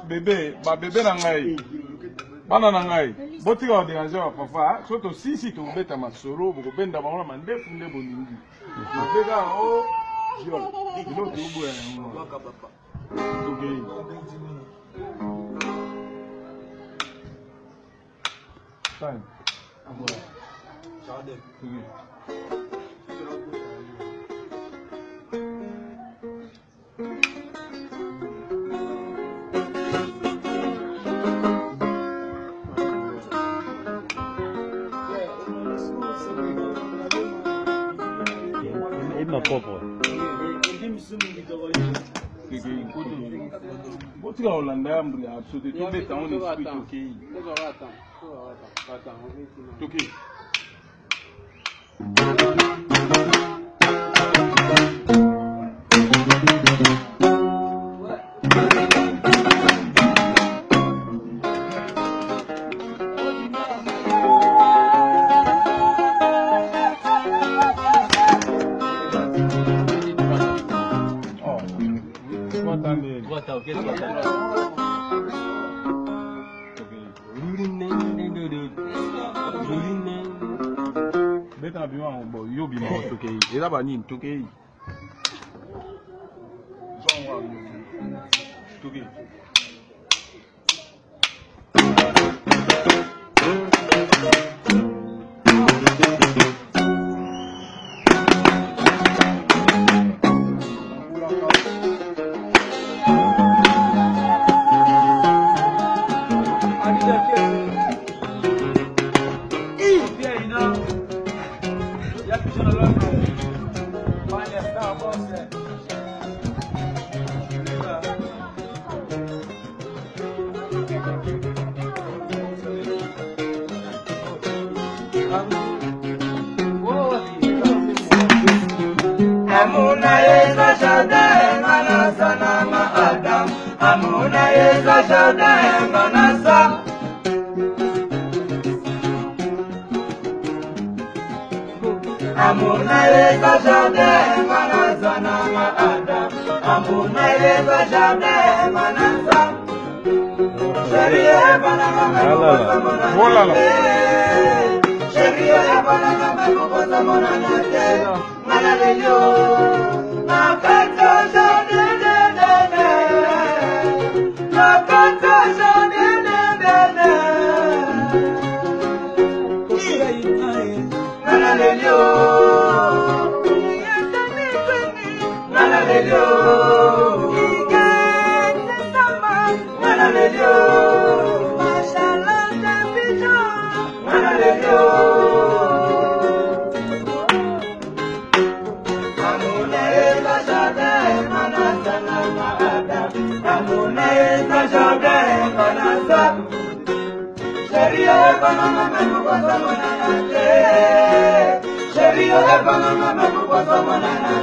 Bébé, bébé nangai. Bana nangai. Botika wa déranger wa papa. Soto si to beta masoro, boko benda bango mande funde boningi. Bébé o viol. Ilo to ubu ya ngo. Waka papa. Okay. Time. Agora. Chade. Ma pauvre. Botika Holanda mbuli absolument tout beta on esprit toki. Toki. Beta biwa bo yo bi ma tokei. Ela ba ni tokei. Zonwa tokei. Amuna yeza jardin manasa na maadam. Amuna yeza jardin manasa. Amuna yeza jardin manasa na maadam. Amuna yeza jardin manasa. Sheria banana memukosa monana. Sheria banana memukosa monana. Manalelio, nakata jane ne ne ne, nakata jane ne ne ne. Manalelio, manalelio, manalelio, mashallah tempito, manalelio. Sheria banana memukosa monana. Sheria banana memukosa monana.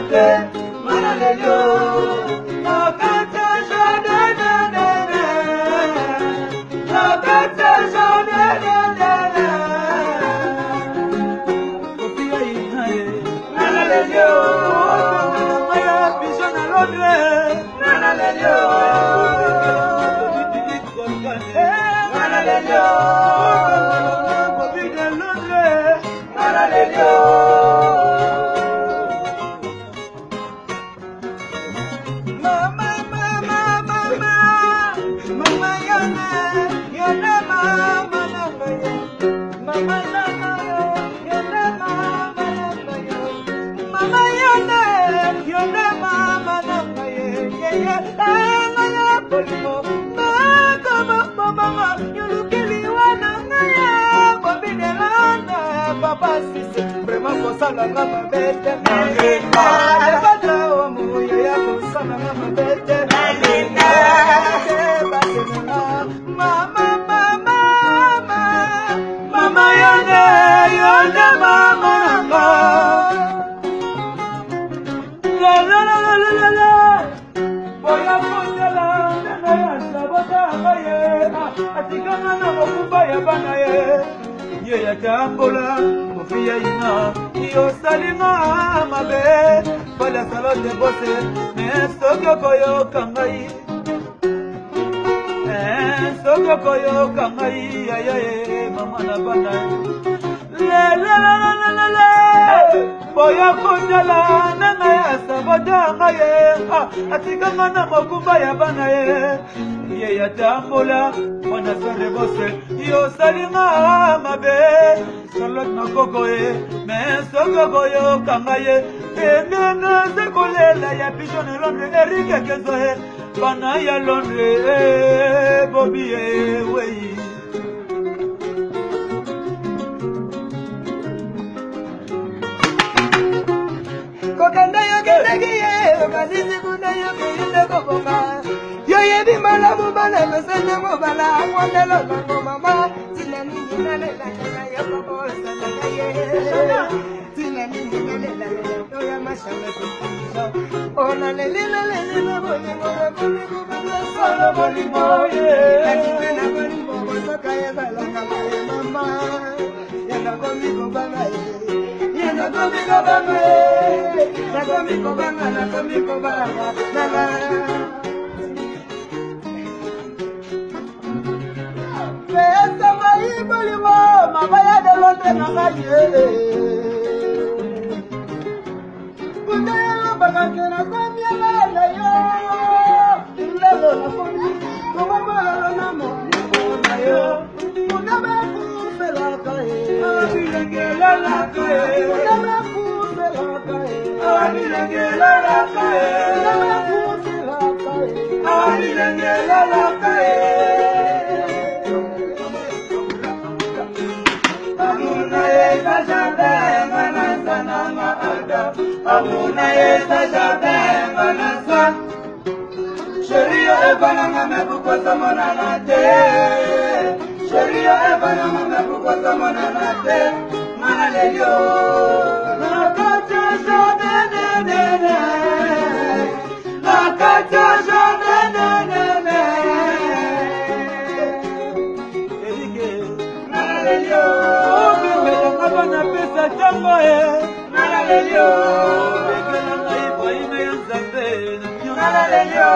Manalelio, nakata jane ne ne ne, nakata jane ne ne ne. Manalelio, maya pisana lodre. Manalelio. Tambola, Mofia ina, iyo salima mabe, Pala salon de bosse, mais soko koyo kangai. Soko koyo kangai, ayaye, mama na bana. La la la la la la la. Boya kundala nanga ya sabada ngaye. Atika mana makumba ya bana ye. Ye ya tambola, wana sore bosse. Yo salinga mabe, salon na koko ye, mais soko koyo kangai. Nana sekolela ya pigeon Londres Eric Kezoe bana ya Londres Bobby wey kokanda yo kedegiye okazisi kuna yo kinde kokoka yo yebi mala mubala mesene mubala kwandelo ko mama tinani ninalela yo koko sana ye tinani ninalela Ona lelila lelila bolimo bolimo solo bolimo ye na bolimo bosoka ye balanga ye mama yana komiko banga ye yana komiko banga ye na komiko banga na pesa mai bolimo mama ya de Londres na ngaye Bakakena kamya la yo lelo na komi koma bala na mo na yo una ba ku pela kae abilengela la kae una ba ku pela kae abilengela la kae una ba ku pela kae abilengela la kae amuna esa jade manasana ma ada amuna esa jade manasa sheria ebananga mebukosa monana te sheria ebananga mebukosa monana te manalelio nakacha jade ne nakacha jade ne erike manalelio na pesa chango nala lelio bekela ngai boime yanzambe nala lelio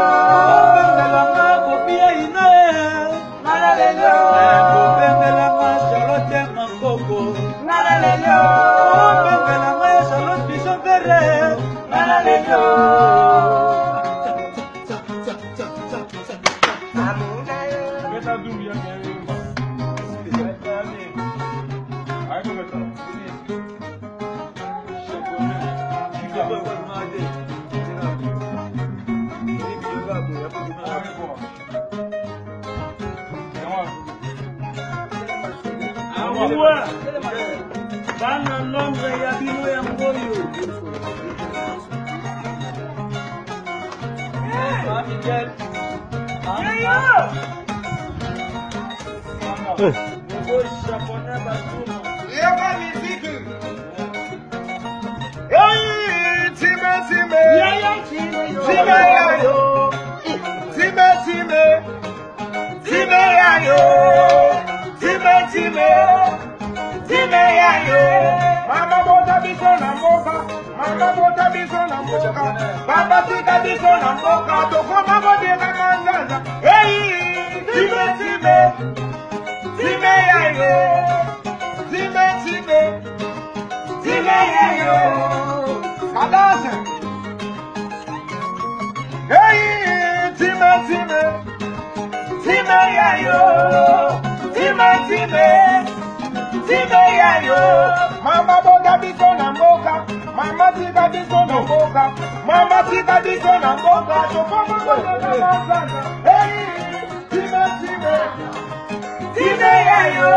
bengela ma kopia ina nala lelio bengela ma Charlotte Mangoko nala lelio bengela ma Charlotte Bichonvere nala lelio Keta dumbia ngayumba Bana nombre ya bino ya mgoyo Mama bota biso na mboka, mama bota biso na mboka, baba tika biso na mboka, tokoma bodeka manzaza. Hey, time time, time yayo, time time, time yayo. Kadase. Hey, time time, time yayo, time time. Time yayo, mama boga biso na mboka, mama tika biso na mboka, mama tika biso na mboka, tokoma bodeka manzaza. Hey, time time, time yayo,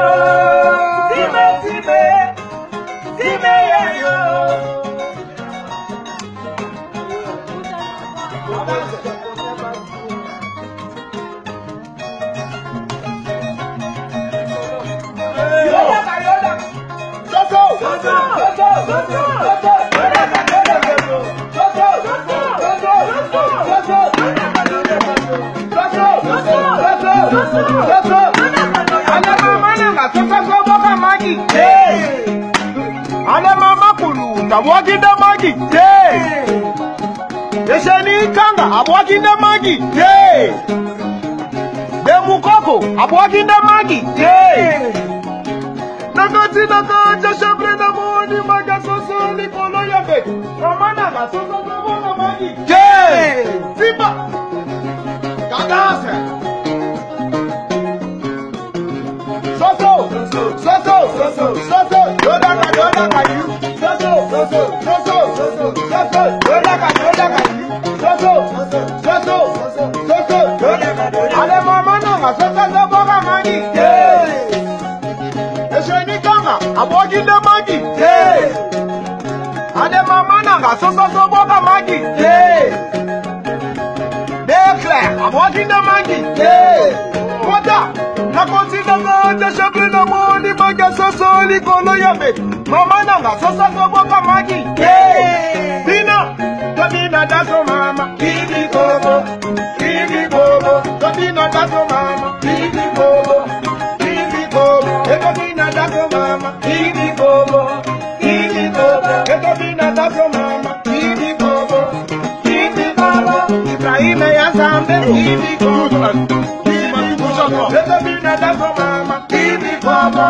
time time, time yayo. Ale mama kulu, na wagi da magi. Esheni Kanga, Abwakinda Magi, yeah. Demukoko, Abwakinda Magi, yeah. Nakati nakaja shabre na moni maga soso ni kolo yabe. Kamana ga soso na Magi, yeah. Simba, Kadase. Soso, Yodaka, you. Soso, Yodaka, you. Soso, Ale mama nanga, soso boga Magi, yeah. Esheni Kanga, Abwakinda Magi, yeah. Ale mama nanga, soso boga Magi, yeah. Declare, Abwakinda Magi, yeah. Mota, nakonsida nga shabre na moni maga soso ni kolo yabe. Mama nanga soso boga Magi, yeah. Dina, Tabina daso mama, Bibi Bobo, Tabina daso mama, Bibi Bobo, Tabina daso mama, Bibi Bobo, Tabina daso mama, Bibi Bobo, Ibrahim ya zambe, Bibi Bobo, Tabina daso mama, Bibi Bobo,